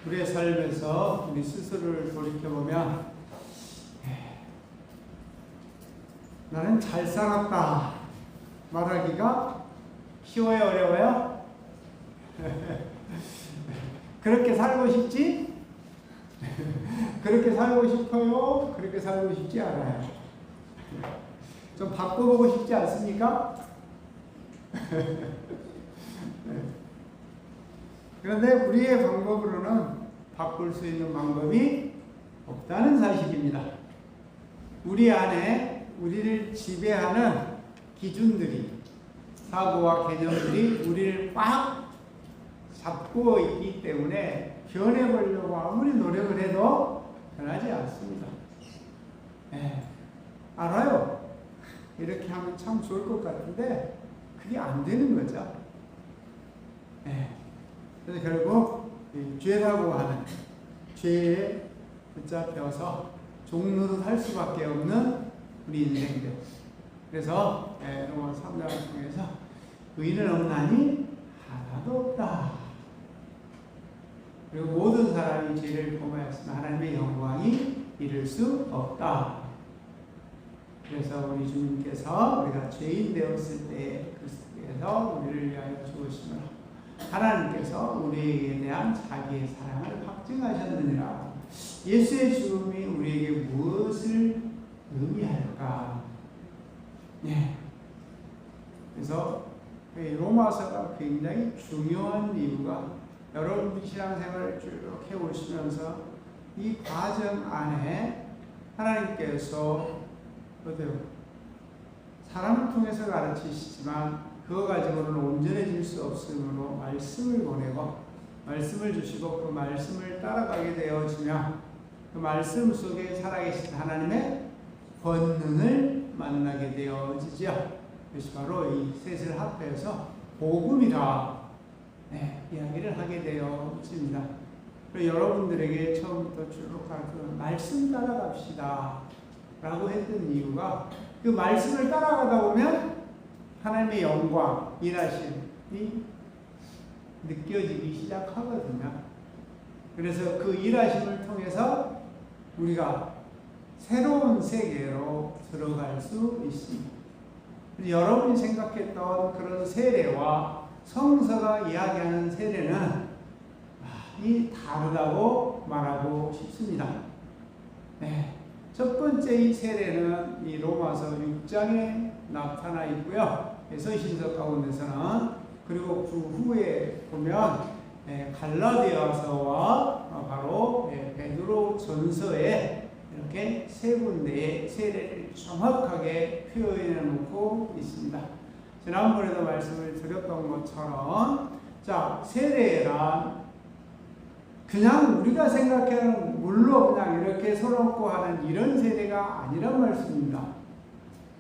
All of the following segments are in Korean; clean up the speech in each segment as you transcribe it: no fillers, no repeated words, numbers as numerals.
우리의 삶에서 우리 스스로를 돌이켜보면 나는 잘 살았다 말하기가 쉬워요, 어려워요? 그렇게 살고 싶지? 그렇게 살고 싶어요? 그렇게 살고 싶지 않아요? 좀 바꿔보고 싶지 않습니까? 그런데 우리의 방법으로는 바꿀 수 있는 방법이 없다는 사실입니다. 우리 안에 우리를 지배하는 기준들이, 사고와 개념들이 우리를 꽉 잡고 있기 때문에 변해보려고 아무리 노력을 해도 변하지 않습니다. 알아요. 이렇게 하면 참 좋을 것 같은데 그게 안 되는 거죠. 그래서 결국 죄라고 하는 죄에 붙잡혀서 종로로 살 수밖에 없는 우리 인생들. 그래서 로마 3장을 통해서 의인은 없나니 하나도 없다. 그리고 모든 사람이 죄를 범하였으나 하나님의 영광이 이룰 수 없다. 그래서 우리 주님께서 우리가 죄인 되었을 때 그리스도께서 우리를 위하여 죽으심을 하나님께서 우리에게 대한 자기의 사랑을 확증하셨느니라. 예수의 죽음이 우리에게 무엇을 의미할까? 그래서 로마서가 굉장히 중요한 이유가 여러분 신앙생활을 쭉 해오시면서 이 과정 안에 하나님께서 어때요? 사람을 통해서 가르치시지만 그거 가지고는 온전해질 수 없으므로 말씀을 보내고 말씀을 주시고 그 말씀을 따라가게 되어지며 그 말씀 속에 살아계신 하나님의 권능을 만나게 되어지죠. 그것이 바로 이 셋을 합해서 복음이라 이야기를 하게 되어집니다. 그리고 여러분들에게 처음부터 쭉 가르쳐 말씀 따라갑시다 라고 했던 이유가 그 말씀을 따라가다 보면 하나님의 영광, 일하심이 느껴지기 시작하거든요. 그래서 그 일하심을 통해서 우리가 새로운 세계로 들어갈 수 있습니다. 여러분이 생각했던 그런 세례와 성서가 이야기하는 세례는 많이 다르다고 말하고 싶습니다. 첫 번째 이 세례는 이 로마서 6장에 나타나 있고요. 서신서 가운데서는 그리고 그 후에 보면 갈라디아서와 바로 베드로 전서에 이렇게 세 군데의 세례를 정확하게 표현해 놓고 있습니다. 지난번에도 말씀을 드렸던 것처럼 자, 세례란 그냥 우리가 생각하는 물로 그냥 이렇게 서놓고 하는 이런 세례가 아니란 말씀입니다.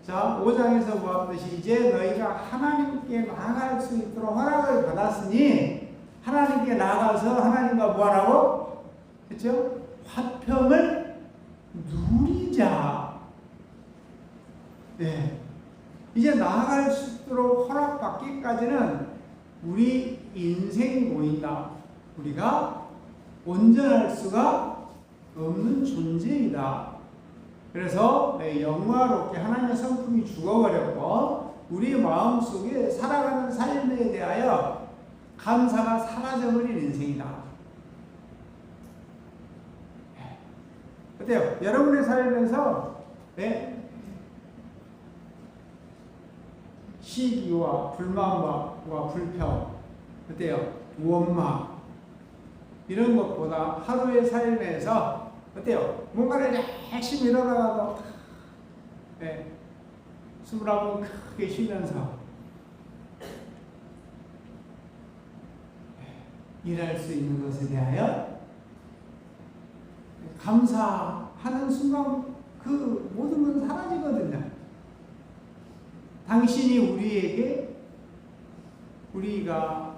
자, 5장에서 보았듯이 이제 너희가 하나님께 나아갈 수 있도록 허락을 받았으니 하나님께 나아가서 하나님과 뭐하라고? 그렇죠? 화평을 누리자. 이제 나아갈 수 있도록 허락받기까지는 우리 인생이 보인다. 우리가 온전할 수가 없는 존재이다. 그래서 영화롭게 하나님의 성품이 죽어버렸고 우리 마음속에 살아가는 삶에 대하여 감사가 사라져버린 인생이다. 어때요? 여러분의 삶에서 시기와 불만과 불평, 어때요? 원망 이런 것보다 하루의 삶에서 어때요? 뭔가를 열심히 일어나도 숨을 한번 크게 쉬면서 일할 수 있는 것에 대하여 감사하는 순간 그 모든 건 사라지거든요. 당신이 우리가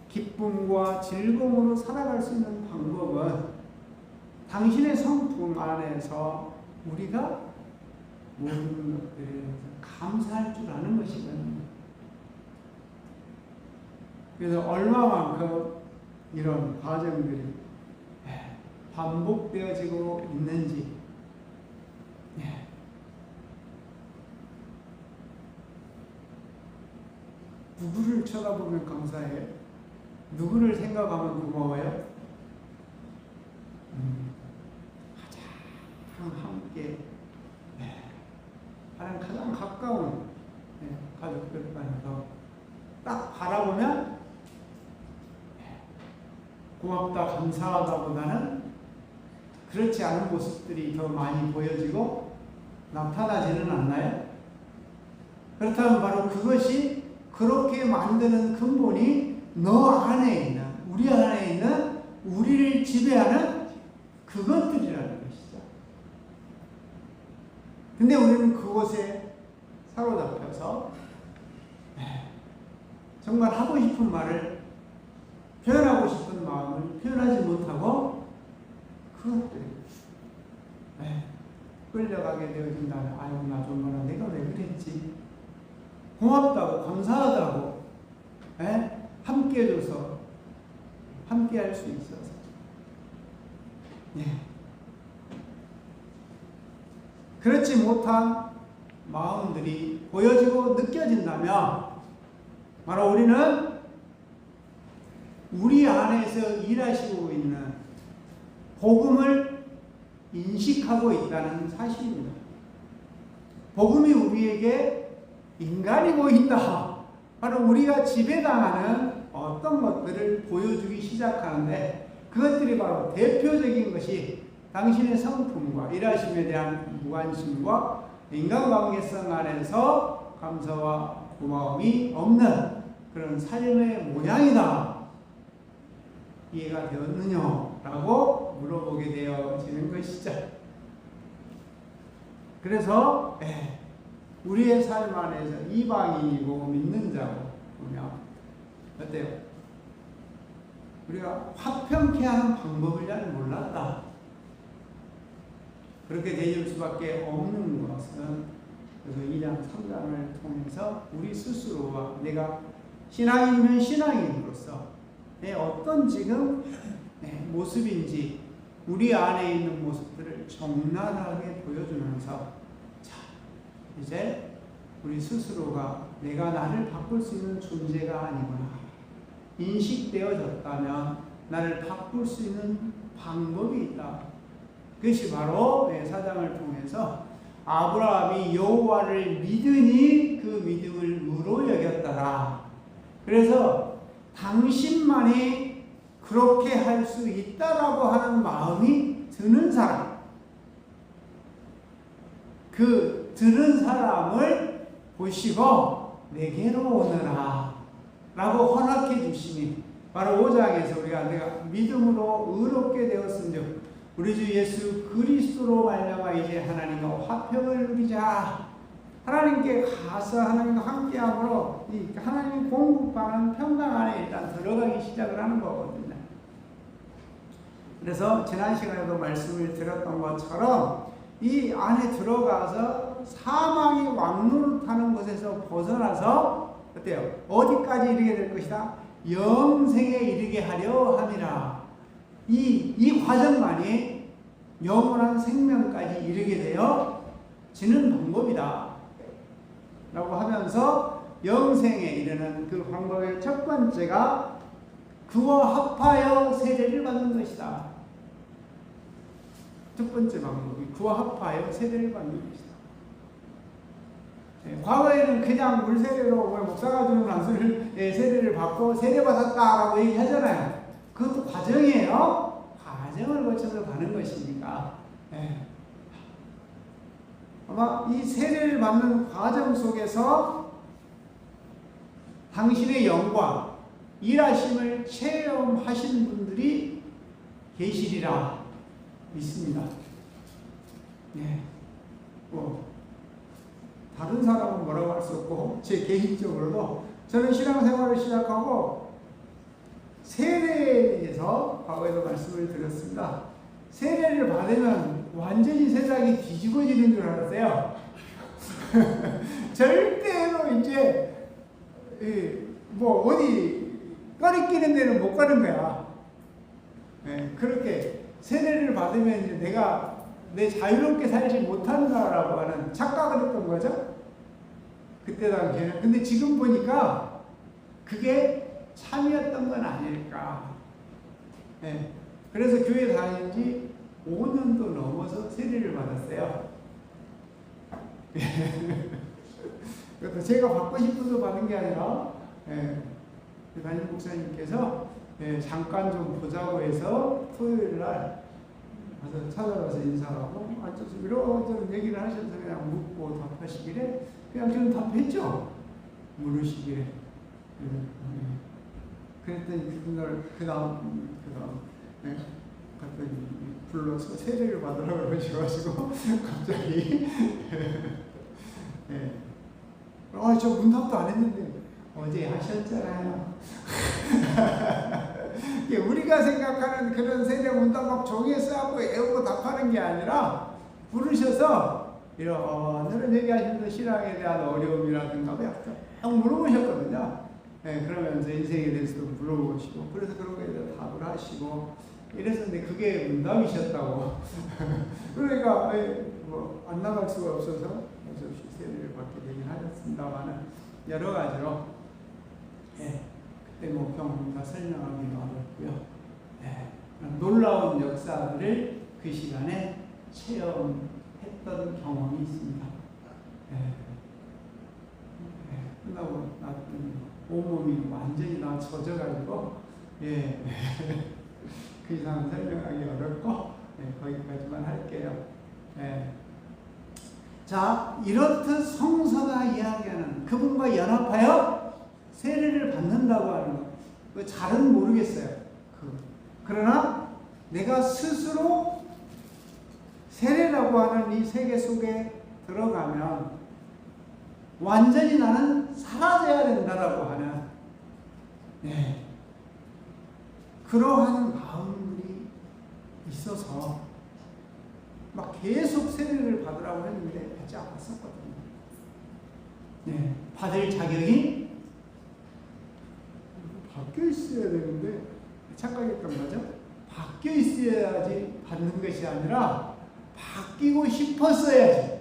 기쁨과 즐거움으로 살아갈 수 있는 방법은 당신의 성품 안에서 우리가 모든 것들에 대해서 감사할 줄 아는 것이거든요. 그래서 얼마만큼 이런 과정들이 반복되어지고 있는지. 예. 누구를 쳐다보면 감사해요? 누구를 생각하면 고마워요? 가장 함께 하는 가장 가까운 가족들 간에서 딱 바라보면 고맙다, 감사하다보다는 그렇지 않은 모습들이 더 많이 보여지고 나타나지는 않나요? 그렇다면 바로 그것이 그렇게 만드는 근본이 너 안에 있는, 우리 안에 있는 우리를 지배하는 그것들이라는 것이죠. 근데 우리는 그곳에 사로잡혀서 정말 하고 싶은 말을, 표현하고 싶은 마음을 표현하지 못하고 그것들 끌려가게 되어진다면, 아유 나 정말 내가 왜 그랬지, 고맙다고 감사하다고 함께 해줘서 함께 할 수 있어서 그렇지 못한 마음들이 보여지고 느껴진다면 바로 우리는 우리 안에서 일하시고 있는 복음을 인식하고 있다는 사실입니다. 복음이 우리에게 인간이고 있다. 바로 우리가 지배당하는 어떤 것들을 보여주기 시작하는데, 그것들이 바로 대표적인 것이 당신의 성품과 일하심에 대한 무관심과 인간관계성 안에서 감사와 고마움이 없는 그런 삶의 모양이다. 이해가 되었느냐? 라고 물어보게 되어지는 것이죠. 그래서 우리의 삶 안에서 이방인이고 믿는 자고 보면 어때요? 우리가 화평케 하는 방법을 잘 몰랐다. 그렇게 되질 수밖에 없는 것은 그래서 2장 3장을 통해서 우리 스스로와 내가 신앙인이면 신앙인으로서 내 어떤 지금 모습인지 우리 안에 있는 모습들을 적나라하게 보여주면서, 자 이제 우리 스스로가 내가 나를 바꿀 수 있는 존재가 아니구나 인식되어졌다면 나를 바꿀 수 있는 방법이 있다. 그것이 바로 사장을 통해서 아브라함이 여호와를 믿으니 그 믿음을 의로 여겼더라. 그래서 당신만이 그렇게 할 수 있다라고 하는 마음이 드는 사람, 그 드는 사람을 보시고 내게로 오너라 라고 허락해 주시니, 바로 5장에서 우리가 내가 믿음으로 의롭게 되었은즉 우리 주 예수 그리스도로 말미암아 이제 하나님과 화평을 누리자. 하나님께 가서 하나님과 함께함으로 이 하나님이 공급하는 평강 안에 일단 들어가기 시작을 하는 거거든요. 그래서 지난 시간에도 말씀을 드렸던 것처럼 이 안에 들어가서 사망이 왕노릇하는 곳에서 벗어나서 어때요? 어디까지 이르게 될 것이다? 영생에 이르게 하려 함이라. 이 과정만이 영원한 생명까지 이르게 되어지는 방법이다 라고 하면서 영생에 이르는 그 방법의 첫 번째가 그와 합하여 세례를 받는 것이다. 첫 번째 방법이 그와 합하여 세례를 받는 것이다. 과거에는 그냥 물세례로 목사가 주는 안수를 세례를 받고 세례받았다라고 얘기하잖아요. 그것도 과정이에요. 과정을 거쳐서 가는 것이니까. 아마 이 세례를 받는 과정 속에서 당신의 영광, 일하심을 체험하신 분들이 계시리라 믿습니다. 다른 사람은 뭐라고 할 수 없고 제 개인적으로도 저는 신앙생활을 시작하고 세례에 대해서 과거에도 말씀을 드렸습니다. 세례를 받으면 완전히 세상이 뒤집어지는 줄 알았어요. 절대로 이제 뭐 어디 꺼리끼는 데는 못 가는 거야. 그렇게 세례를 받으면 이제 내 자유롭게 살지 못한다라고 하는 착각을 했던 거죠. 그때 당시에는. 근데 지금 보니까 그게 참이었던 건 아닐까. 네. 그래서 교회 다닌 지 5년도 넘어서 세례를 받았어요. 그것도 제가 받고 싶어서 받은 게 아니라, 담임 목사님께서 잠깐 좀 보자고 해서 토요일 날 가서 찾아가서 인사하고 앉아서 이런저런 얘기를 하셔서 그냥 묻고 답하시길래 그냥 저는 답했죠. 물으시길래. 그랬더니 그 다음 갔더니 불러서 세례를 받으라고 그러셔가지고 갑자기 저 문답도 안 했는데 어제 하셨잖아요. 우리가 생각하는 그런 세례 문답 막 종이에 써갖고 외우고 답하는 게 아니라 부르셔서 이런 얘기하시면서 신앙에 대한 어려움이라든가 쭉 물어보셨거든요. 그러면서 인생에 대해서도 물어보시고 그래서 그런 거에 대해서 답을 하시고 이랬었는데 그게 문답이셨다고. 그러니까 안 나갈 수가 없어서 어쩔 수 없이 세례를 받게 되긴 하셨습니다만은 여러 가지로 그때 경험 다 설명하기가 어렵고요. 놀라운 역사들을 그 시간에 체험했던 경험이 있습니다. 끝나고 나왔더니 온몸이 완전히 다 젖어가지고 그 이상은 설명하기 어렵고 거기까지만 할게요. 자, 이렇듯 성서가 이야기하는 그분과 연합하여 세례를 받는다고 하는 것, 그 잘은 모르겠어요. 그러나 내가 스스로 세례라고 하는 이 세계 속에 들어가면 완전히 나는 사라져야 된다라고 하는 그러한 마음이 있어서 막 계속 세례를 받으라고 했는데 받지 않았었거든요. 받을 자격이 바뀌어 있어야 되는데 착각했던 거죠. 바뀌어 있어야지 받는 것이 아니라 바뀌고 싶었어야지.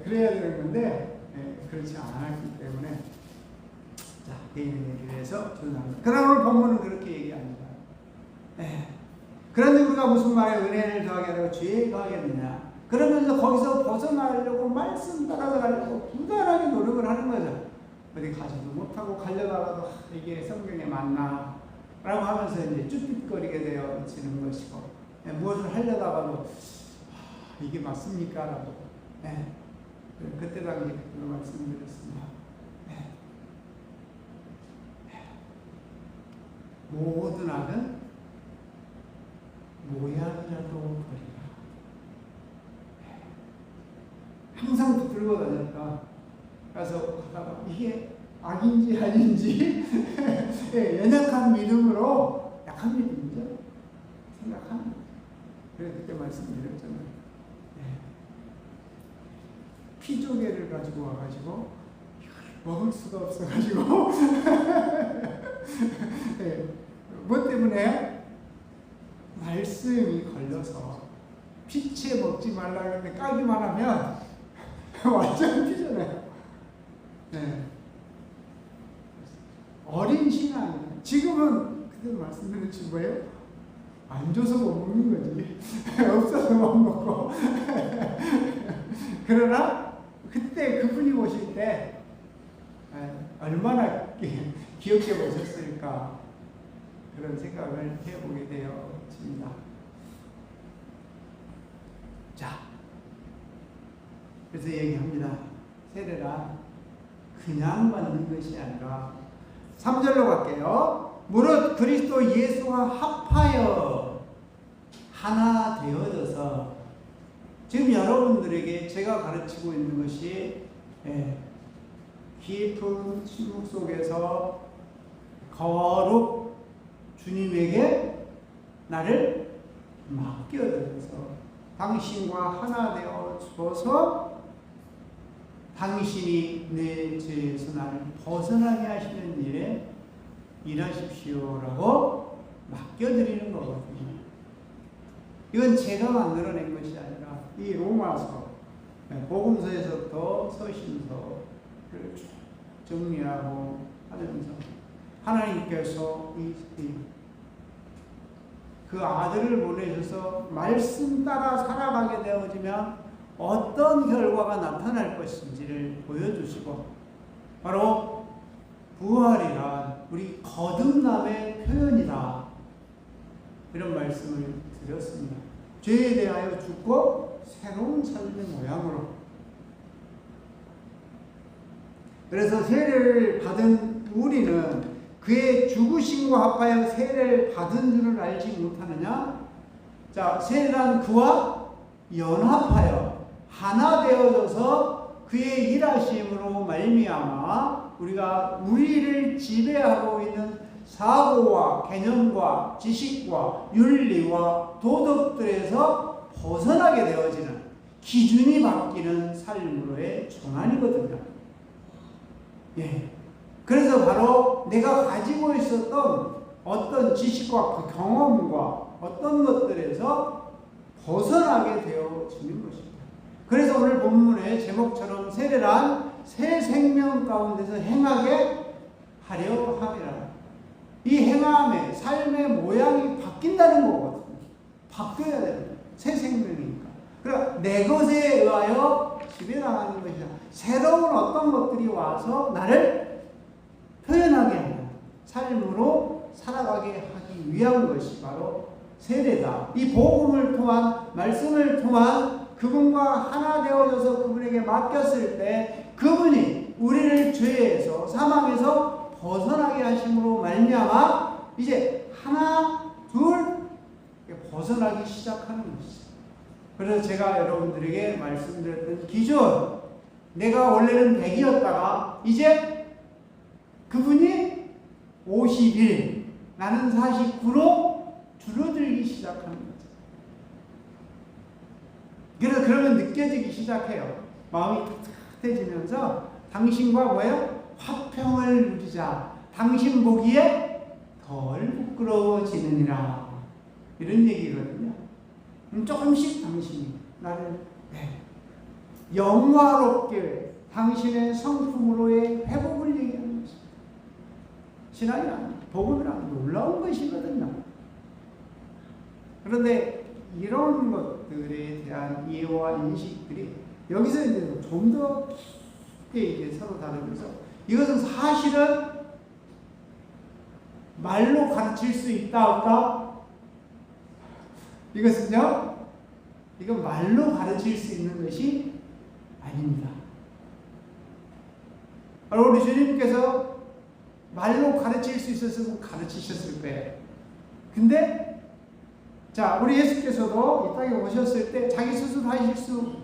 그래야 되는 건데 그렇지 않았기 때문에 자, 개인의 교회에서 전합니다. 그러나 오늘 본문은 그렇게 얘기합니다. 그런데 우리가 무슨 말에 은혜를 더하게 하고 죄에 더하겠느냐. 그러면서 거기서 벗어나려고 말씀 따라가려고 부단하게 노력을 하는 거죠. 어디 가지도 못하고 가려다가도 이게 성경에 맞나 라고 하면서 이제 쭈삣거리게 되어지는 것이고 무엇을 하려다가도 이게 맞습니까? 라고 그때 당시 그런 말씀드렸습니다. 모든 악은 모양이라도 버리라. 항상 붙들고 다녔다. 그래서 가다가 이게 악인지 아닌지 연약한 믿음으로 약한 믿음이죠. 생각합니다. 그래서 그때 말씀드렸잖아요. 피조개를 가지고 와가지고 먹을 수가 없어가지고 뭐 때문에? 말씀이 걸려서 피채 먹지 말라 그러는데 까기만 하면 완전 피잖아요. 어린 신앙. 지금은 그때 말씀드렸지 뭐예요? 안 줘서 못 먹는 거지. 없어서 못 먹고. 그러나 그때 그분이 오실 때 얼마나 귀엽게 보셨을까 그런 생각을 해보게 되었습니다. 자, 그래서 얘기합니다. 세례란 그냥 받는 것이 아니라 3절로 갈게요. 무릇 그리스도 예수와 합하여 하나 되어져서 지금 여러분들에게 제가 가르치고 있는 것이 깊은 침묵 속에서 거룩 주님에게 나를 맡겨드려서 당신과 하나 되어 주어서 당신이 내 죄에서 나를 벗어나게 하시는 일에 일하십시오라고 맡겨드리는 거거든요. 이건 제가 만들어낸 것이 아니라 이 로마서, 복음서에서부터 서신서를 쭉 정리하고 하면서 하나님께서 그 아들을 보내셔서 말씀 따라 살아가게 되어지면 어떤 결과가 나타날 것인지를 보여주시고, 바로 부활이란 우리 거듭남의 표현이다, 이런 말씀을 드렸습니다. 죄에 대하여 죽고 새로운 삶의 모양으로. 그래서 세례를 받은 우리는 그의 죽으심과 합하여 세례를 받은 줄을 알지 못하느냐? 자, 세례란 그와 연합하여 하나 되어져서 그의 일하심으로 말미암아 우리를 지배하고 있는 사고와 개념과 지식과 윤리와 도덕들에서 벗어나게 되어지는, 기준이 바뀌는 삶으로의 전환이거든요. 예. 그래서 바로 내가 가지고 있었던 어떤 지식과 그 경험과 어떤 것들에서 벗어나게 되어지는 것입니다. 그래서 오늘 본문의 제목처럼 세례란 새 생명 가운데서 행하게 하려 함이라. 이 행함의 삶의 모양이 바뀐다는 거거든요. 바뀌어야 됩니다. 새 생명이니까. 그러니까 내 것에 의하여 지배당하는 것이다. 새로운 어떤 것들이 와서 나를 표현하게 하는 삶으로 살아가게 하기 위한 것이 바로 세례다. 이 복음을 통한, 말씀을 통한 그분과 하나 되어져서 그분에게 맡겼을 때 그분이 우리를 죄에서, 사망에서 벗어나게 하심으로 말미암아 이제 하나, 둘 벗어나기 시작하는 것이죠. 그래서 제가 여러분들에게 말씀드렸던 기준, 내가 원래는 100이었다가 이제 그분이 51, 나는 49로 줄어들기 시작하는 거죠. 그래서 그러면 느껴지기 시작해요. 마음이 따뜻해지면서 당신과 뭐예요? 화평을 누리자. 당신 보기에 덜 부끄러워지느니라. 이런 얘기거든요. 조금씩 당신이 나를 영화롭게 당신의 성품으로의 회복을 얘기하는 것입니다. 신앙이란, 복음이란 놀라운 것이거든요. 그런데 이런 것들에 대한 이해와 인식들이 여기서 이제 좀 더 깊게 이제 서로 다루면서, 이것은 사실은 말로 가르칠 수 있다 없다? 이것은요, 이건 말로 가르칠 수 있는 것이 아닙니다. 바로 우리 주님께서 말로 가르칠 수 있었으면 가르치셨을 거예요. 근데 자, 우리 예수께서도 이 땅에 오셨을 때 자기 스스로 하실 수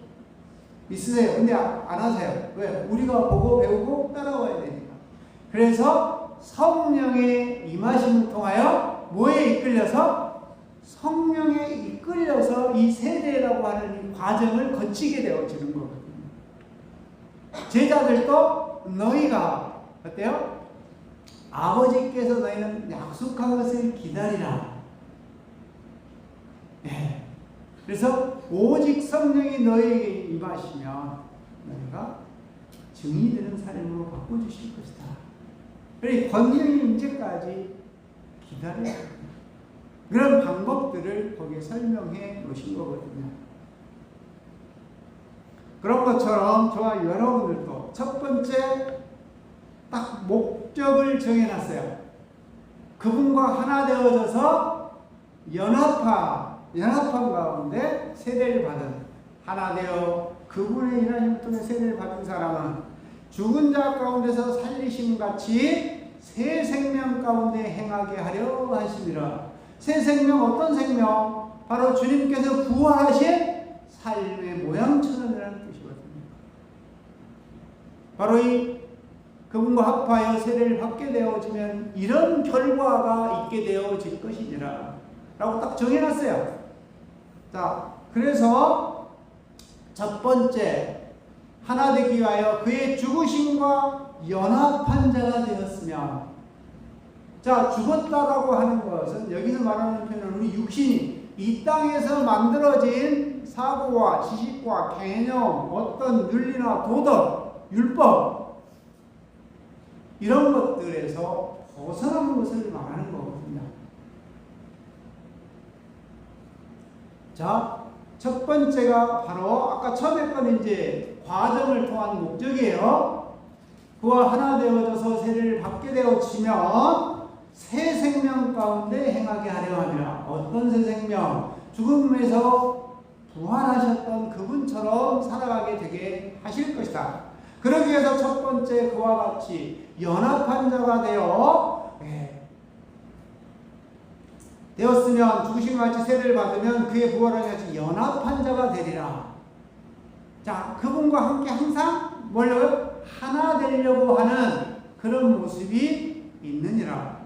있으세요. 근데 안 하세요. 왜? 우리가 보고 배우고 따라와야 되니까. 그래서 성령의 임하심을 통하여 뭐에 이끌려서? 성령에 이끌려서 이 세례라고 하는 이 과정을 거치게 되어지는 거거든요. 제자들도 너희가 어때요? 아버지께서 너희는 약속한 것을 기다리라. 네. 그래서 오직 성령이 너희에게 임하시면 너희가 증인이 되는 삶으로 바꿔주실 것이다. 그래서 권능이 임재까지 기다려야 합니다. 그런 방법들을 거기에 설명해 놓으신 거거든요. 그런 것처럼 저와 여러분들도 첫 번째 딱 목적을 정해놨어요. 그분과 하나 되어져서 연합한 가운데 세례를 받은, 하나 되어 그분의 일하심을 통해 세례를 받은 사람은 죽은 자 가운데서 살리심 같이 새 생명 가운데 행하게 하려 하심이라. 새 생명, 어떤 생명? 바로 주님께서 부활하신 삶의 모양처럼이라는 뜻이거든요. 바로 이 그분과 합하여 세례를 받게 되어지면 이런 결과가 있게 되어질 것이니라 라고 딱 정해놨어요. 자, 그래서 첫 번째, 하나 되기 위하여 그의 죽으심과 연합한 자가 되었으면, 자, 죽었다라고 하는 것은 여기서 말하는 표현은 우리 육신이 이 땅에서 만들어진 사고와 지식과 개념, 어떤 윤리나 도덕, 율법 이런 것들에서 벗어나는 것을 말하는 거거든요. 자, 첫 번째가 바로 아까 처음에 건 이제 과정을 통한 목적이에요. 그와 하나 되어져서 세례를 받게 되어지면 새 생명 가운데 행하게 하려 함이라. 어떤 새 생명? 죽음에서 부활하셨던 그분처럼 살아가게 되게 하실 것이다. 그러기 위해서 첫 번째 그와 같이 연합한 자가 되었으면 죽으신 같이 세례를 받으면 그의 부활을 같이 연합한 자가 되리라. 자, 그분과 함께 항상 뭘요? 하나 되려고 하는 그런 모습이 있느니라.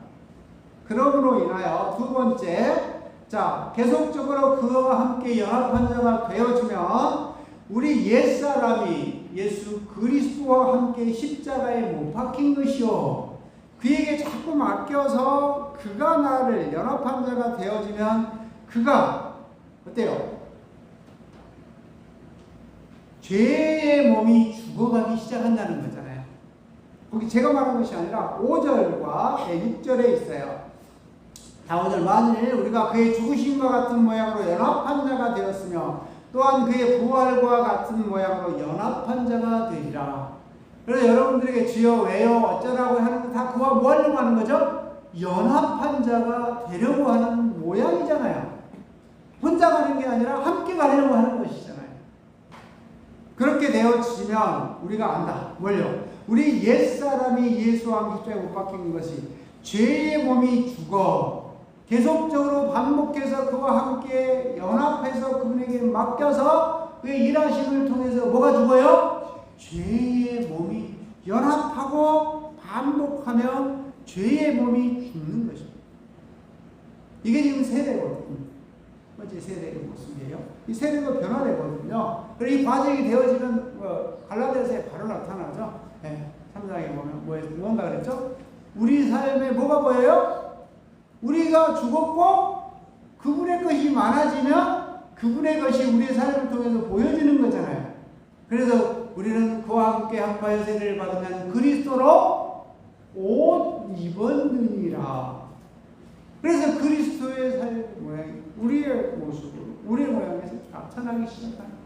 그러므로 인하여 두 번째, 자, 계속적으로 그와 함께 연합한 자가 되어지면 우리 옛사람이 예수 그리스도와 함께 십자가에 못 박힌 것이요, 그에게 자꾸 맡겨서 그가 나를 연합한 자가 되어지면 그가 어때요? 죄의 몸이 죽어가기 시작한다는 거잖아요. 거기 제가 말한 것이 아니라 5절과 6절에 있어요. 다 5절. 만일 우리가 그의 죽으심과 같은 모양으로 연합한 자가 되었으며 또한 그의 부활과 같은 모양으로 연합한 자가 되리라. 그래서 여러분들에게 주여 왜요 어쩌라고 하는 거 다 그와 뭐 하려고 하는 거죠? 연합한 자가 되려고 하는 모양이잖아요. 혼자 가는 게 아니라 함께 가려고 하는 것이잖아요. 그렇게 되어지면 우리가 안다. 뭘요? 우리 옛사람이 예수와 함께 십자가에 못 박힌 것이 죄의 몸이 죽어 계속적으로 반복해서 그와 함께 연합해서 그분에게 맡겨서 그의 일하심을 통해서 뭐가 죽어요? 죄의 몸이 연합하고 반복하며 죄의 몸이 죽는 것입니다. 이게 지금 세례거든요. 번째 세례의 모습이에요. 이 세례가 변화되거든요. 그리고 이 과정이 되어지는 갈라디아서에 바로 나타나죠. 네, 3장에 보면 뭔가 그랬죠? 우리 삶에 뭐가 보여요? 우리가 죽었고 그분의 것이 많아지면 그분의 것이 우리의 삶을 통해서 보여지는 거잖아요. 그래서 우리는 그와 함께 합하여 세례를 받으면 그리스도로 옷 입었느니라. 그래서 그리스도의 삶의 모양이 우리의 모습으로 우리의 모양에서 나타나기 시작하는 거예요.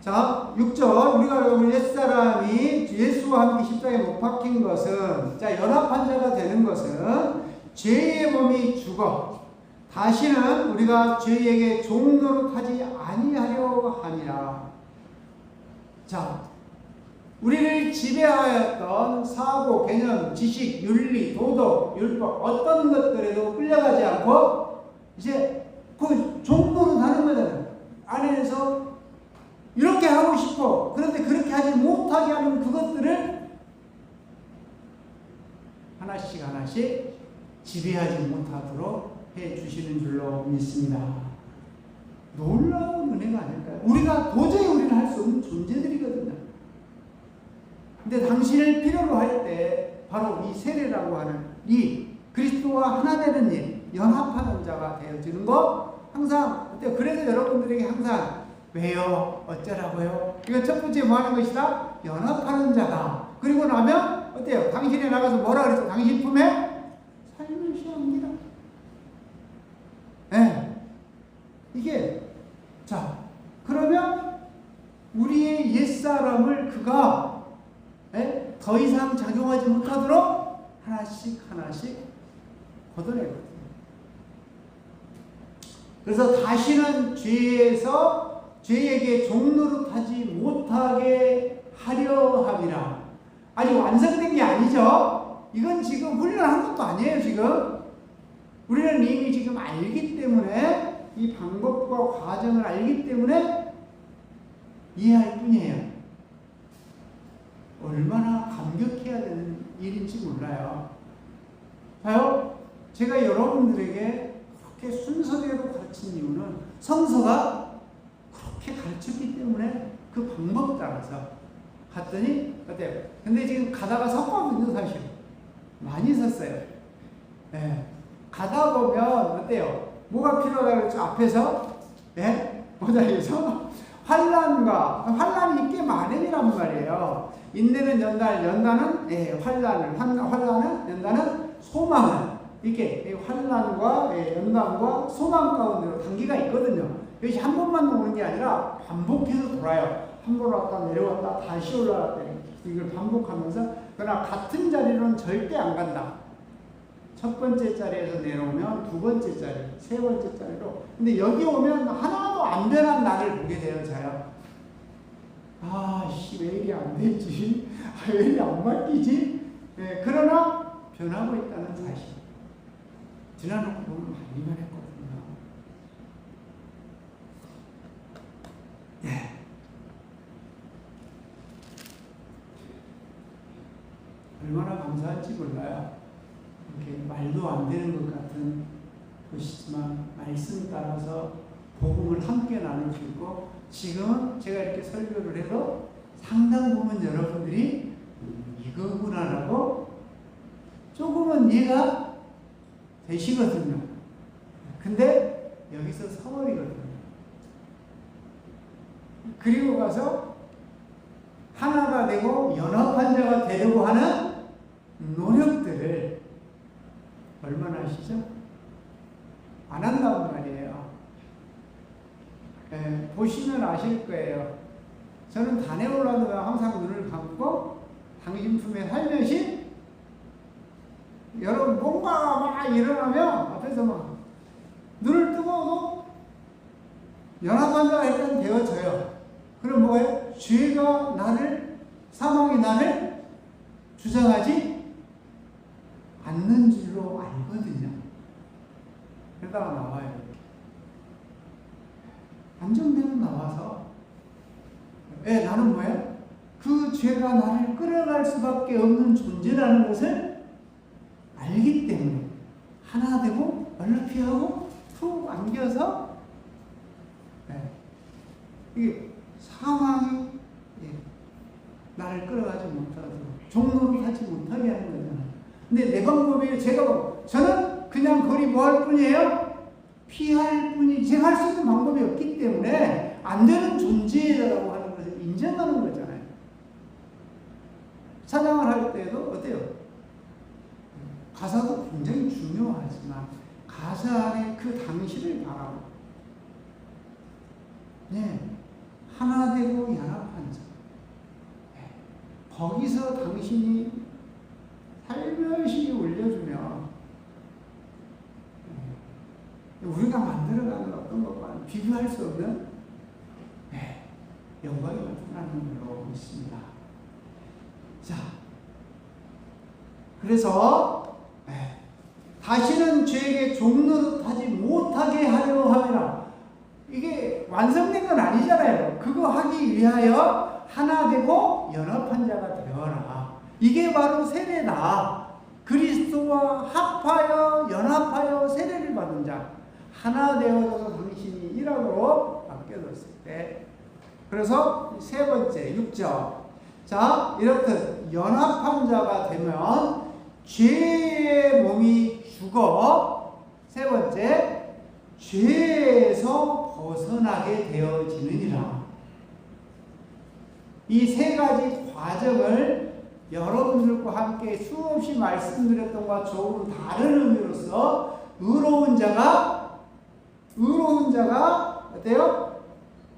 자, 6절. 우리가 옛사람이 예수와 함께 십자가에 못 박힌 것은, 자, 연합한 자가 되는 것은 죄의 몸이 죽어 다시는 우리가 죄에게 종노릇하지 아니하려 함이라. 자, 우리를 지배하였던 사고, 개념, 지식, 윤리, 도덕, 율법 어떤 것들에도 끌려가지 않고 이제 그 종노릇하는 거잖아요. 안에서 이렇게 하고 싶어. 그런데 그렇게 하지 못하게 하는 그것들을 하나씩 하나씩 지배하지 못하도록 해주시는 줄로 믿습니다. 놀라운 은혜가 아닐까요? 우리가 도저히 우리는 할 수 없는 존재들이거든요. 근데 당신을 필요로 할 때 바로 이 세례라고 하는 이 그리스도와 하나 되는 일, 연합하는 자가 되어지는 거 항상 어때요? 그래서 여러분들에게 항상 왜요? 어쩌라고요? 이거 첫 번째 뭐 하는 것이다? 연합하는 자다. 그리고 나면 어때요? 당신이 나가서 뭐라 그랬어? 당신 품에 삶을 시합니다. 네. 이게 자 그러면 우리의 옛사람을 그가 더 이상 작용하지 못하도록 하나씩 하나씩 걷어내거든요. 그래서 다시는 죄에게 종노릇하지 못하게 하려 함이라. 아직 완성된 게 아니죠. 이건 지금 훈련한 것도 아니에요. 지금 우리는 이미 지금 알기 때문에 이 방법과 과정을 알기 때문에 이해할 뿐이에요. 얼마나 감격해야 되는 일인지 몰라요. 봐요. 제가 여러분들에게 그렇게 순서대로 가르친 이유는 성서가 그렇게 가르쳤기 때문에 그 방법 따라서 갔더니 어때요? 근데 지금 가다가 섰거든요, 사실. 많이 섰어요. 예. 가다 보면 어때요? 뭐가 필요하다고 그랬죠? 앞에서 예? 보자에서 환란이 꽤 많으란 말이에요. 인내는 연단, 연단은 예, 환란은 연단은 소망을 이렇게 환란과 예, 연단과 소망 가운데로 단계가 있거든요. 이것이 한 번만 오는 게 아니라 반복해서 돌아요. 한 번 왔다 내려왔다 다시 올라왔다 이걸 반복하면서 그러나 같은 자리로는 절대 안 간다. 첫 번째 자리에서 내려오면 두 번째 자리, 세 번째 자리로. 근데 여기 오면 하나도 안 변한 나를 보게 돼요, 저요. 왜 이게 안 되지? 왜 이게 안 바뀌지? 네, 그러나 변하고 있다는 사실. 지나놓고 보면 많이 변했거든요. 네. 얼마나 감사한지 몰라요. 이렇게 말도 안 되는 것 같은 것이지만 말씀 따라서 복음을 함께 나눌 수 있고 지금 제가 이렇게 설교를 해도 상당 부분 여러분들이 이거구나라고 조금은 이해가 되시거든요. 근데 여기서 서버리거든요. 그리고 가서 하나가 되고 연합한 자가 되려고 하는 노력들을 얼마나 하시죠? 안 한다는 말이에요. 예, 보시면 아실 거예요. 저는 단에 올라도 항상 눈을 감고 당신 품에 살며시 여러분 뭔가 막 일어나면 앞에서 막 눈을 뜨고도 연합한 자가 일단 되어져요. 그럼 뭐예요? 죄가 사망이 나를 주장하지 않는 줄로 알거든요. 그러다가 나와요. 안정되면 나와서 나는 뭐예요? 그 죄가 나를 끌어갈 수밖에 없는 존재라는 것을 알기 때문에 하나 되고 얼른 하고 푹 안겨서 이게 상황이 나를 끌어가지 못하도록 종로를 하지 못하게 하는 거잖아요. 근데 내 방법이 저는 그냥 거리 뭐 할 뿐이에요? 피할 뿐이 제가 할 수 있는 방법이 없기 때문에 안 되는 존재라고 하는 것을 인정하는 거잖아요. 사장을 할 때도 어때요? 가사도 굉장히 중요하지만 가사 안에 그 당시를 바라고 하나 되고 연합한 자 거기서 당신이 살며시 올려주면 우리가 만들어가는 어떤 것과는 비교할 수 없는 영광이 나타나는 걸로 있습니다. 자, 그래서 다시는 죄에게 종노릇하지 못하게 하려 함이라. 이게 완성된 건 아니잖아요. 그거 하기 위하여 하나 되고 연합한 자가 되어라. 이게 바로 세례다. 그리스도와 합하여 연합하여 세례를 받은 자. 하나 되어서 당신이 일하고 바뀌어졌을 때. 그래서 세 번째 6절. 자, 이렇듯 연합한 자가 되면 죄의 몸이 죽어 세 번째 죄에서 벗어나게 되어지느니라. 이 세 가지 과정을 여러분들과 함께 수없이 말씀드렸던 것과 조금 다른 의미로서 의로운 자가 어때요?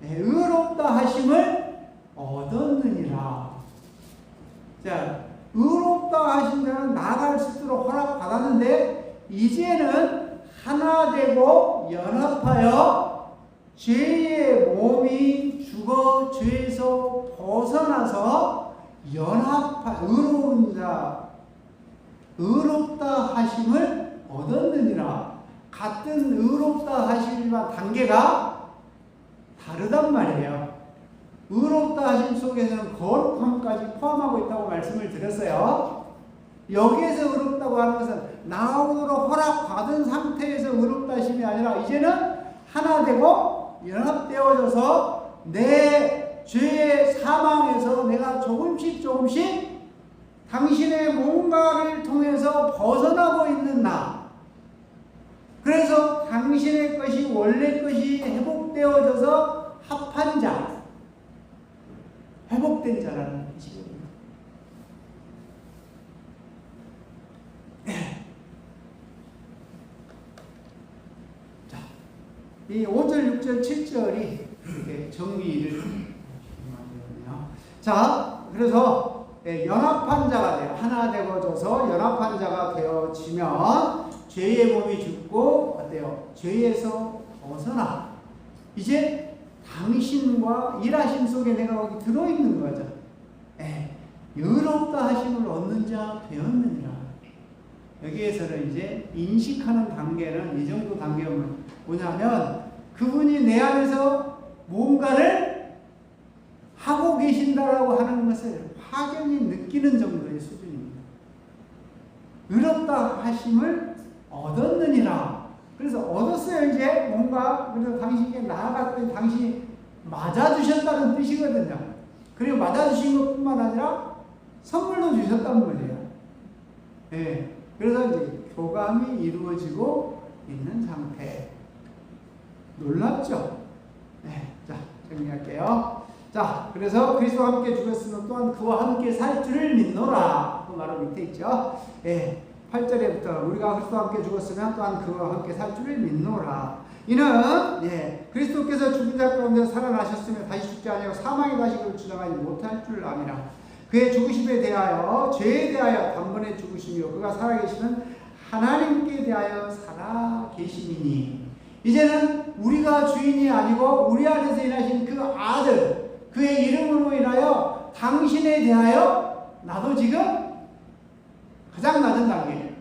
의롭다 하심을 얻었느니라. 자, 의롭다 하신 자는 나아갈 수 있도록 허락받았는데 이제는 하나 되고 연합하여 죄의 몸이 죽어 죄에서 벗어나서 의로운 자, 의롭다 하심을 얻었느니라. 같은 의롭다 하심과 단계가 다르단 말이에요. 의롭다 하심 속에서는 거룩함까지 포함하고 있다고 말씀을 드렸어요. 여기에서 의롭다고 하는 것은 나오도록 허락받은 상태에서 의롭다 하심이 아니라 이제는 하나 되고 연합되어져서 내 죄의 사망에서 내가 조금씩 당신의 뭔가를 통해서 벗어나고 있는 나. 그래서 당신의 것이 원래 것이 회복되어져서 합한 자, 회복된 자라는 뜻이거든요. 자, 이 5절, 6절, 7절이 이렇게 정리를 하네요. 자, 그래서 연합한 자가 돼요. 하나 되어져서 연합한 자가 되어지면 죄의 몸이 죽고 어때요? 죄에서 벗어나. 이제 당신과 일하심 속에 내가 거기 들어있는 거죠. 의롭다 하심을 얻는 자 되었느니라. 여기에서는 이제 인식하는 단계는 이 정도 단계면 뭐냐면 그분이 내 안에서 뭔가를 하고 계신다라고 하는 것을 확연히 느끼는 정도의 수준입니다. 의롭다 하심을 얻었느니라. 그래서 얻었어요. 이제 뭔가 그래서 당신에게 나아갔더니 당신이 맞아주셨다는 뜻이거든요. 그리고 맞아주신 것뿐만 아니라 선물도 주셨단 말이에요. 예. 그래서 이제 교감이 이루어지고 있는 상태. 놀랍죠? 네. 자, 정리할게요. 자, 그래서 그리스도와 함께 죽었으면 또한 그와 함께 살 줄을 믿노라. 그 말은 밑에 있죠. 예. 8절에부터 우리가 그리스도와 함께 죽었으면 또한 그와 함께 살 줄을 믿노라. 이는 그리스도께서 죽은 자 가운데 살아나셨으며 다시 죽지 아니하고 사망의 다시기를 주장하지 못할 줄 아니라. 그의 죽으심에 대하여 죄에 대하여 단번에 죽으시며 그가 살아계시는 하나님께 대하여 살아계심이니. 이제는 우리가 주인이 아니고 우리 안에서 일하신 그 아들 그의 이름으로 인하여 당신에 대하여 나도 지금 가장 낮은 단계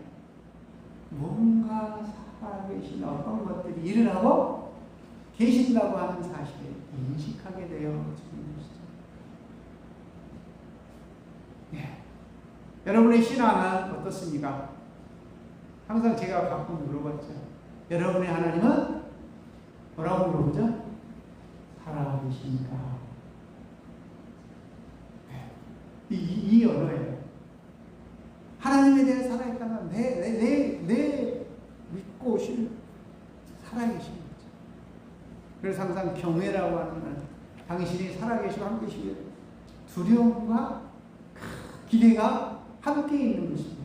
뭔가 살아계신 어떤 것들이 일어나고 계신다고 하는 사실을 인식하게 되어 지는 것이죠. 여러분의 신앙은 어떻습니까? 항상 제가 가끔 물어봤죠. 여러분의 하나님은 뭐라고 물어보죠? 살아계십니까? 이 언어예요. 하나님에 대해 살아있다면 내 믿고 살아계신 거죠. 그래서 항상 경외라고 하는 당신이 살아계시고 함께 계시면 두려움과 기대가 함께 있는 것입니다.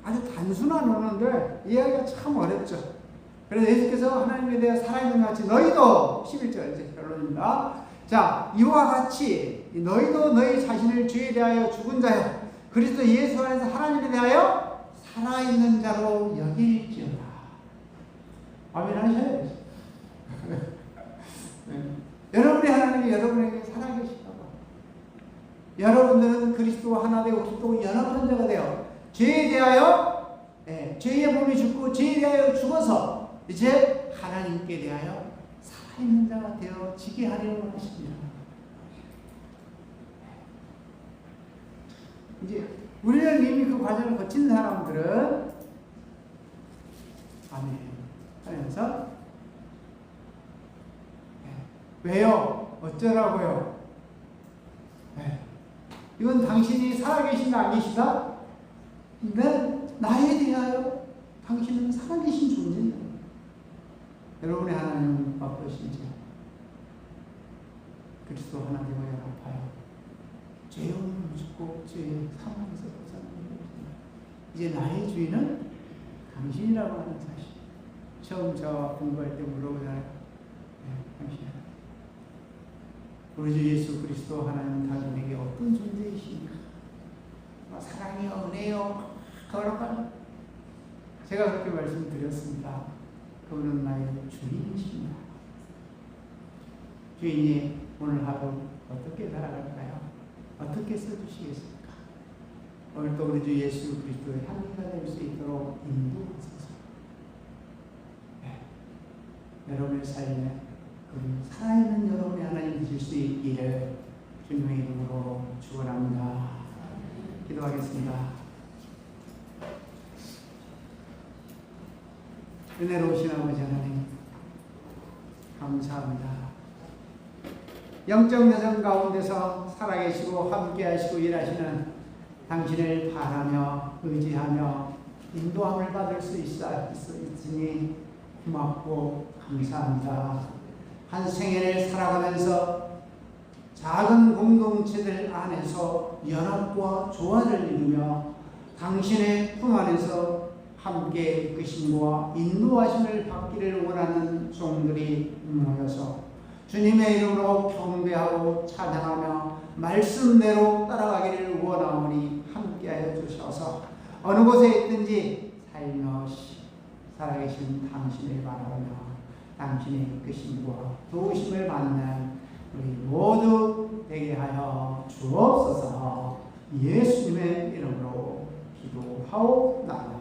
아주 단순한 언어인데 이해하기가 참 어렵죠. 그래서 예수께서 하나님에 대해 살아있는 것 같이 너희도 11절 이제 결론입니다. 자, 이와 같이 너희도 너희 자신을 죄에 대하여 죽은 자요 그리스도 예수 안에서 하나님에 대하여 살아있는 자로 여길지어다. 아멘 하셔야죠. 여러분의 하나님이 여러분에게 살아계시다고. 여러분들은 그리스도와 하나 되고 그리스도와 연합한 자가 되어 죄에 대하여 죄의 몸이 죽고 죄에 대하여 죽어서 이제 하나님께 대하여 살아있는 자가 되어지게 하려고 하십니다. 이제 우리는 이미 그 과정을 거친 사람들은 아멘 하면서 왜요? 어쩌라고요? 이건 당신이 살아계신다 안 계시다? 나에 대하여 당신은 살아계신 존재다. 여러분의 하나님은 어떠신지 그리스도 하나 되어 연합하여 죄의 몸을 죽고 죄의 사망에서 벗어나는 것입니다. 이제 나의 주인은 당신이라고 하는 사실. 처음 저 공부할 때 물어보잖아요. 당신. 우리 주 예수 그리스도 하나님은 당신에게 어떤 존재이십니까? 사랑이요, 은혜요, 거룩한. 제가 그렇게 말씀드렸습니다. 그분은 나의 주인이십니다. 주인이 오늘 하루 어떻게 살아갈까요? 어떻게 써주시겠습니까? 오늘도 우리 주 예수 그리스도의 향기가 될 수 있도록 인도하소서. 여러분의 삶에 살아있는 여러분의 하나님 되실 수 있기를 주님의 이름으로 축원합니다. 기도하겠습니다. 은혜로우신 아버지 하나님, 감사합니다. 영적 여정 가운데서 살아계시고 함께하시고 일하시는 당신을 바라며 의지하며 인도함을 받을 수 있으니 고맙고 감사합니다. 한 생애를 살아가면서 작은 공동체들 안에서 연합과 조화를 이루며 당신의 품 안에서 함께 이끄심과 인도하심을 받기를 원하는 종들이 모여서 주님의 이름으로 경배하고 찬양하며 말씀대로 따라가기를 원하오니 함께하여 주셔서 어느 곳에 있든지 살며시 살아계신 당신을 바라보며 당신의 이끄심과 도우심을 받는 우리 모두 되게 하여 주옵소서. 예수님의 이름으로 기도하옵나이다.